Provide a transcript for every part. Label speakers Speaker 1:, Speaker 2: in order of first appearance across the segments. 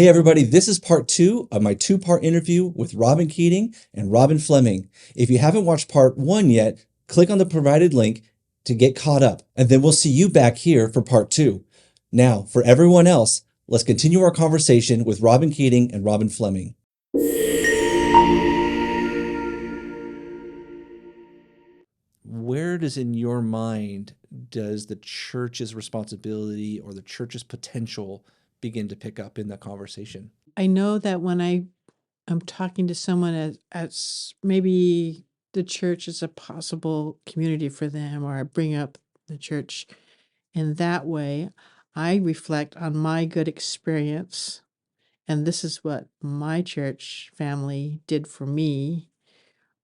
Speaker 1: Hey, everybody, this is part two of my two-part interview with Robin Keating and Robin Fleming. If you haven't watched part one yet, click on the provided link to get caught up, and then we'll see you back here for part two. Now, for everyone else, let's continue our conversation with Robin Keating and Robin Fleming. Where does in your mind does the church's responsibility or the church's potential begin to pick up in that conversation?
Speaker 2: I know that when I'm talking to someone maybe the church is a possible community for them, or I bring up the church in that way, I reflect on my good experience. And this is what my church family did for me.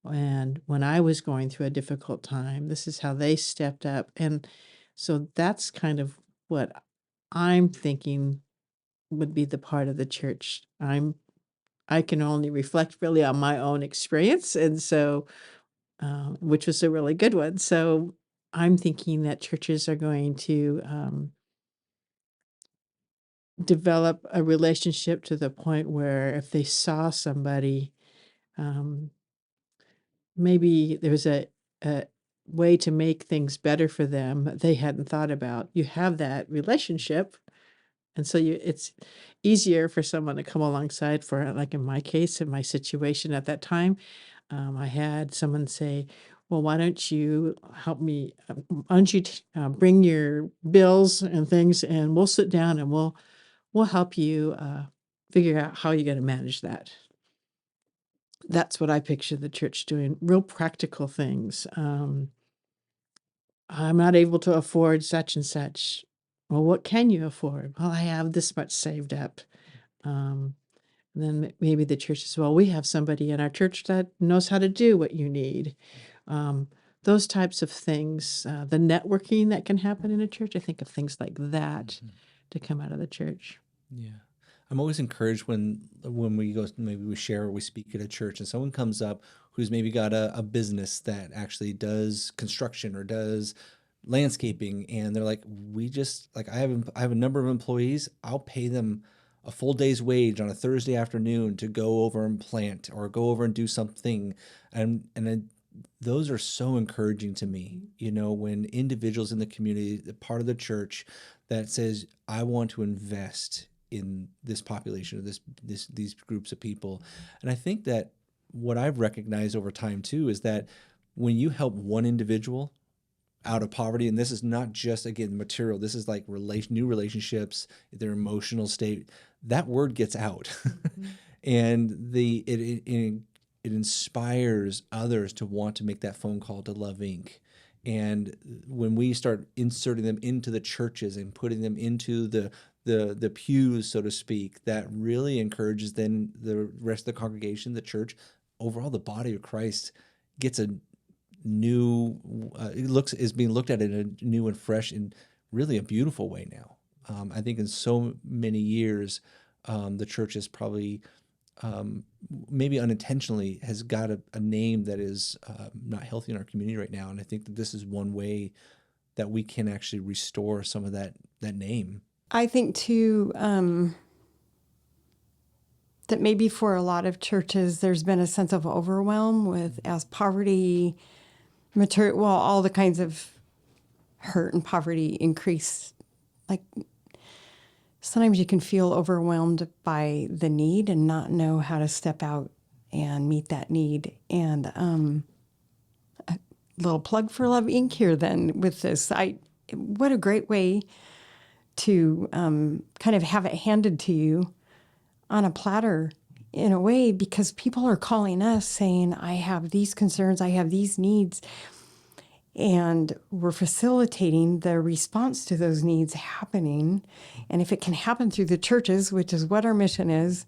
Speaker 2: And when I was going through a difficult time, this is how they stepped up. And so that's kind of what I'm thinking would be the part of the church. I can only reflect really on my own experience, and so, which was a really good one. So I'm thinking that churches are going to develop a relationship to the point where if they saw somebody, um, maybe there's a way to make things better for them that they hadn't thought about. You have that relationship, and so it's easier for someone to come alongside for, like in my case, in my situation at that time. I had someone say, "Well, why don't you help me? Why don't you bring your bills and things, and we'll sit down and we'll help you figure out how you're going to manage that." That's what I picture the church doing, real practical things. I'm not able to afford such and such. Well, what can you afford? Well, I have this much saved up. Um, and then maybe the church says, well, we have somebody in our church that knows how to do what you need. Um, those types of things, the networking that can happen in a church, I think of things like that to come out of the church.
Speaker 1: Yeah. I'm always encouraged when we go, maybe we share or we speak at a church and someone comes up who's maybe got a business that actually does construction or does landscaping, and they're like, we just like I have a number of employees. I'll pay them a full day's wage on a Thursday afternoon to go over and plant or go over and do something. And those are so encouraging to me, when individuals in the community, the part of the church that says, I want to invest in this population, or these groups of people. And I think that what I've recognized over time too is that when you help one individual out of poverty, and this is not just again material, this is like new relationships, their emotional state, that word gets out. And it inspires others to want to make that phone call to Love Inc. And when we start inserting them into the churches and putting them into the pews, so to speak, that really encourages then the rest of the congregation, the church, overall the body of Christ gets a new is being looked at in a new and fresh and really a beautiful way now. I think in so many years, the church has probably maybe unintentionally has got a name that is not healthy in our community right now. And I think that this is one way that we can actually restore some of that name.
Speaker 3: I think too that maybe for a lot of churches, there's been a sense of overwhelm with as poverty, all the kinds of hurt and poverty increase. Like sometimes you can feel overwhelmed by the need and not know how to step out and meet that need. And a little plug for Love Inc. here then with this. What a great way to kind of have it handed to you on a platter in a way, because people are calling us saying, I have these concerns, I have these needs. And we're facilitating the response to those needs happening. And if it can happen through the churches, which is what our mission is,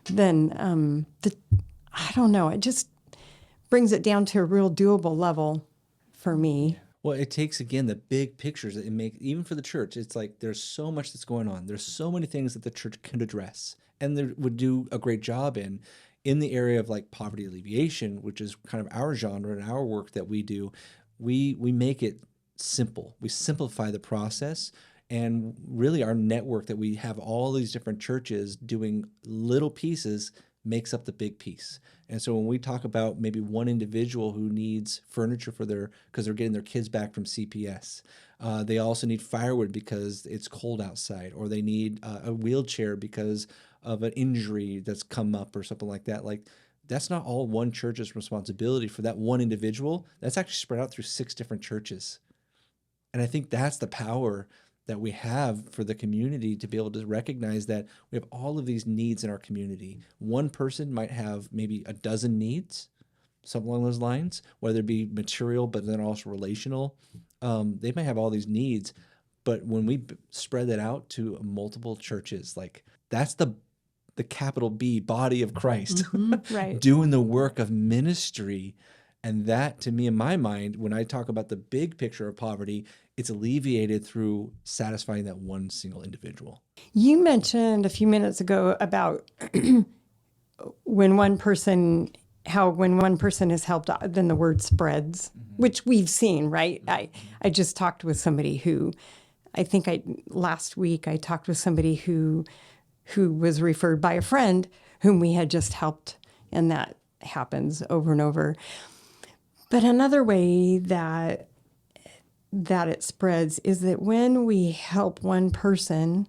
Speaker 3: then I don't know, it just brings it down to a real doable level for me.
Speaker 1: Well, it takes, again, the big pictures that it makes, even for the church. It's like there's so much that's going on. There's so many things that the church could address and they would do a great job in the area of like poverty alleviation, which is kind of our genre and our work that we do. We make it simple. We simplify the process, And really our network that we have all these different churches doing little pieces makes up the big piece. And so when we talk about maybe one individual who needs furniture for because they're getting their kids back from CPS, they also need firewood because it's cold outside, or they need a wheelchair because of an injury that's come up or something like that. Like, that's not all one church's responsibility for that one individual. That's actually spread out through 6 different churches. And I think that's the power that we have for the community, to be able to recognize that we have all of these needs in our community. One person might have maybe a dozen needs, something along those lines, whether it be material, but then also relational. They might have all these needs, but when we spread that out to multiple churches, like, that's the capital B, body of Christ,
Speaker 3: Right.
Speaker 1: doing the work of ministry. And that, to me, in my mind, when I talk about the big picture of poverty, it's alleviated through satisfying that one single individual.
Speaker 3: You mentioned a few minutes ago about when one person is helped, then the word spreads, which we've seen, right? I just talked with somebody who, last week I talked with somebody who was referred by a friend whom we had just helped, and that happens over and over. But another way that it spreads is that when we help one person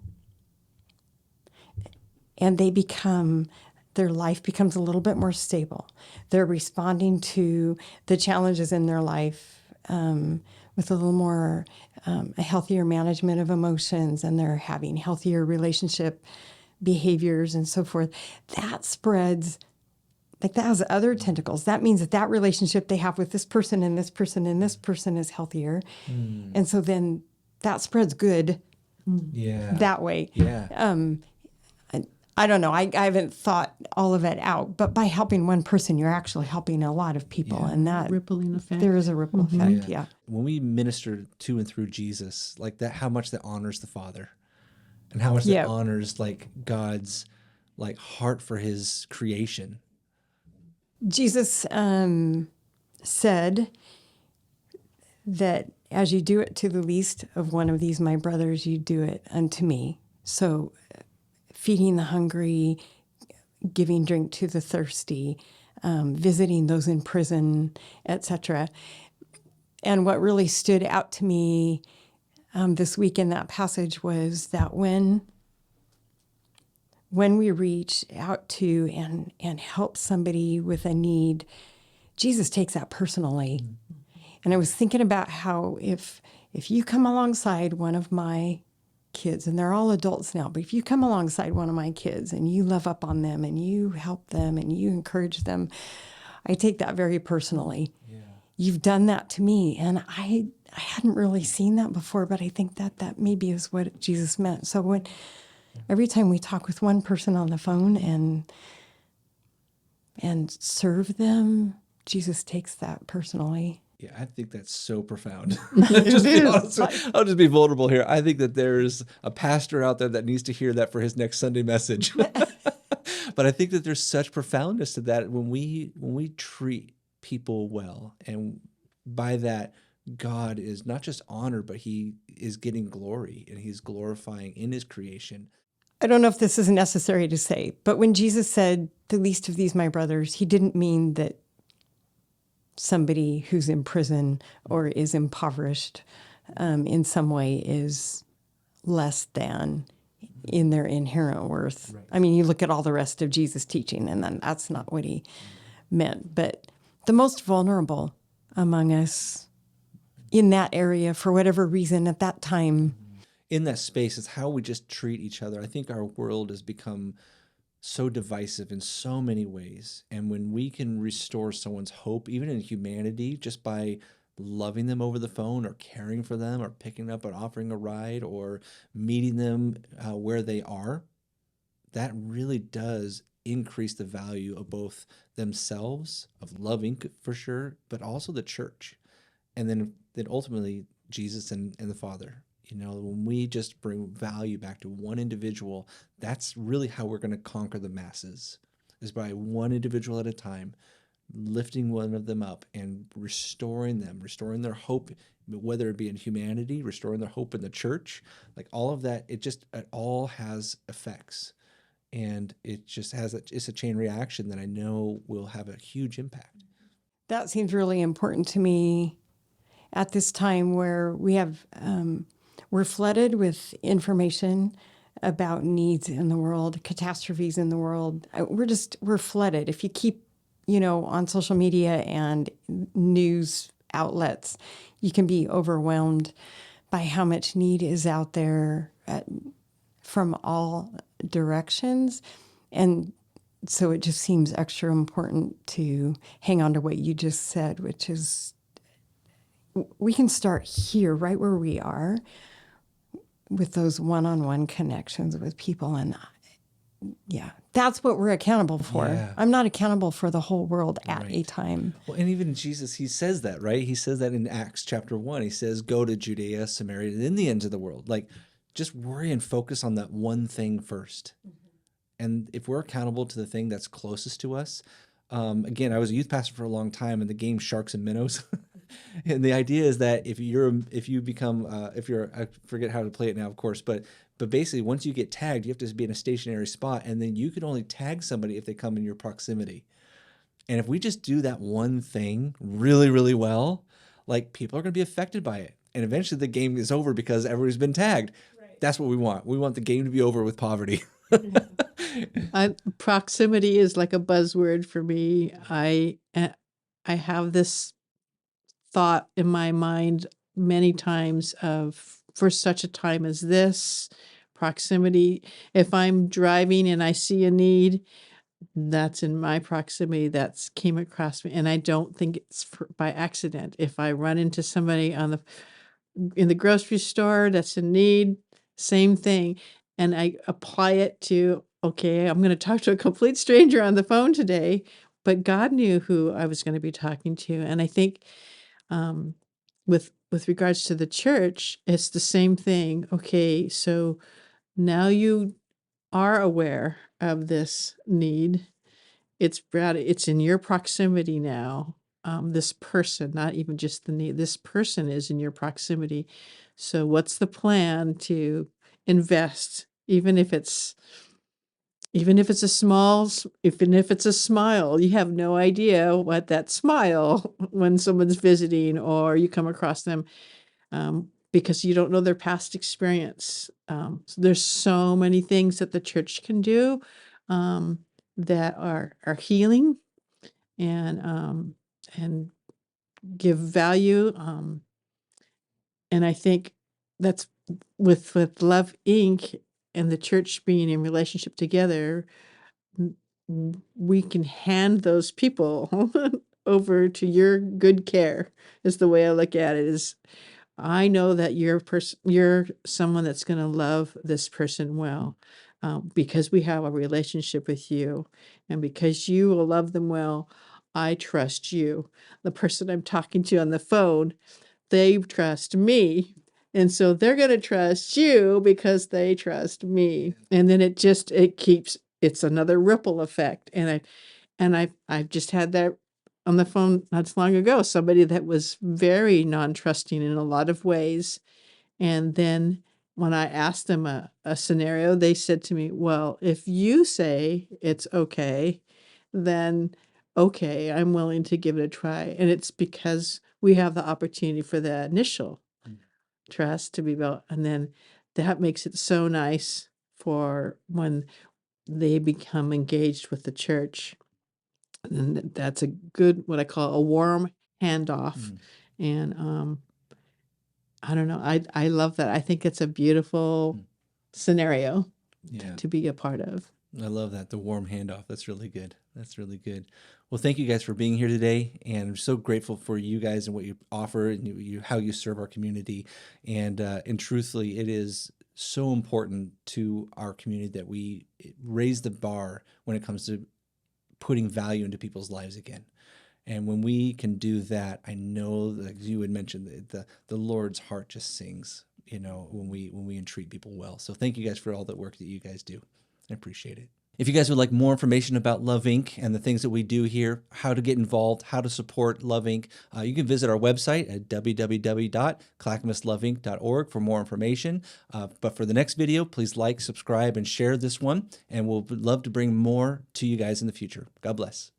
Speaker 3: and their life becomes a little bit more stable, they're responding to the challenges in their life with a little more, a healthier management of emotions, and they're having healthier relationship behaviors and so forth, that spreads. Like, that has other tentacles. That means that relationship they have with this person and this person and this person is healthier. And so then that spreads good that way.
Speaker 1: Yeah.
Speaker 3: I don't know. I haven't thought all of it out, but by helping one person, you're actually helping a lot of people. And that
Speaker 2: Rippling effect.
Speaker 3: there is a ripple effect. Yeah.
Speaker 1: When we minister to and through Jesus, like that, how much that honors the Father, and how much that honors like God's like heart for his creation.
Speaker 3: Jesus said that as you do it to the least of one of these, my brothers, you do it unto me. So feeding the hungry, giving drink to the thirsty, visiting those in prison, etc. And what really stood out to me this week in that passage was that when we reach out to and help somebody with a need, Jesus takes that personally. And I was thinking about how if you come alongside one of my kids, and they're all adults now, but if you come alongside one of my kids and you love up on them and you help them and you encourage them, I take that very personally. Yeah. You've done that to me. And I hadn't really seen that before, but I think that maybe is what Jesus meant. So every time we talk with one person on the phone and serve them, Jesus takes that personally.
Speaker 1: Yeah, I think that's so profound. I'll just be vulnerable here. I think that there's a pastor out there that needs to hear that for his next Sunday message. But I think that there's such profoundness to that when we treat people well, and by that, God is not just honored, but he is getting glory, and he's glorifying in his creation.
Speaker 3: I don't know if this is necessary to say, but when Jesus said, the least of these, my brothers, he didn't mean that somebody who's in prison or is impoverished in some way is less than in their inherent worth. Right. I mean, you look at all the rest of Jesus' teaching, and then that's not what he meant. But the most vulnerable among us in that area, for whatever reason at that time,
Speaker 1: in that space, is how we just treat each other. I think our world has become so divisive in so many ways. And when we can restore someone's hope, even in humanity, just by loving them over the phone or caring for them or picking up and offering a ride or meeting them where they are, that really does increase the value of both themselves, of loving for sure, but also the church. And then ultimately Jesus and the Father. You know, when we just bring value back to one individual, that's really how we're going to conquer the masses, is by one individual at a time, lifting one of them up and restoring them, restoring their hope whether it be in humanity, restoring their hope in the church, like all of that, it all has effects. And it just it's a chain reaction that I know will have a huge impact.
Speaker 3: That seems really important to me at this time where we're flooded with information about needs in the world, catastrophes in the world. We're flooded. If you keep, on social media and news outlets, you can be overwhelmed by how much need is out there from all directions. And so it just seems extra important to hang on to what you just said, which is we can start here, right where we are, with those one-on-one connections with people. And yeah, that's what we're accountable for.
Speaker 1: Yeah.
Speaker 3: I'm not accountable for the whole world at a
Speaker 1: Right.
Speaker 3: time.
Speaker 1: Well, and even Jesus, he says that, right? He says that in Acts chapter 1. He says, go to Judea, Samaria, and then the ends of the world. Like, just worry and focus on that one thing first. And if we're accountable to the thing that's closest to us, again, I was a youth pastor for a long time in the game Sharks and Minnows. And the idea is that if you become, I forget how to play it now, of course, but basically once you get tagged, you have to be in a stationary spot, and then you can only tag somebody if they come in your proximity. And if we just do that one thing really, really well, like people are going to be affected by it. And eventually the game is over because everybody's been tagged. Right. That's what we want. We want the game to be over with poverty.
Speaker 2: Proximity is like a buzzword for me. I have this thought in my mind many times of, for such a time as this, proximity. If I'm driving and I see a need, that's in my proximity, that's came across me, and I don't think it's by accident. If I run into somebody in the grocery store that's in need, same thing, and I apply it to, okay, I'm going to talk to a complete stranger on the phone today, but God knew who I was going to be talking to. And I think with regards to the church, it's the same thing. Okay, so now you are aware of this need. It's in your proximity now. This person, not even just the need, this person is in your proximity. So what's the plan to invest, even if it's a smile? You have no idea what that smile when someone's visiting or you come across them, because you don't know their past experience. So there's so many things that the church can do that are healing and give value. And I think that's with Love Inc. and the church being in relationship together, we can hand those people over to your good care, is the way I look at it. Is I know that you're someone that's going to love this person well, because we have a relationship with you, and because you will love them well, I trust you. The person I'm talking to on the phone, they trust me. And so they're going to trust you because they trust me. And then it's another ripple effect. And I've just had that on the phone not so long ago, somebody that was very non-trusting in a lot of ways. And then when I asked them a scenario, they said to me, well, if you say it's okay, then okay, I'm willing to give it a try. And it's because we have the opportunity for the initial trust to be built. And then that makes it so nice for when they become engaged with the church. And that's a good, what I call a warm handoff. And I don't know. I love that. I think it's a beautiful scenario
Speaker 1: Yeah.
Speaker 2: to be a part of.
Speaker 1: I love that. The warm handoff. That's really good. That's really good. Well, thank you guys for being here today. And I'm so grateful for you guys and what you offer and how you serve our community. And truthfully, it is so important to our community that we raise the bar when it comes to putting value into people's lives again. And when we can do that, I know, like you had mentioned, the Lord's heart just sings, when we entreat people well. So thank you guys for all the work that you guys do. I appreciate it. If you guys would like more information about Love Inc. and the things that we do here, how to get involved, how to support Love Inc., you can visit our website at www.clackamusloveinc.org for more information. But for the next video, please like, subscribe, and share this one, and we'll love to bring more to you guys in the future. God bless.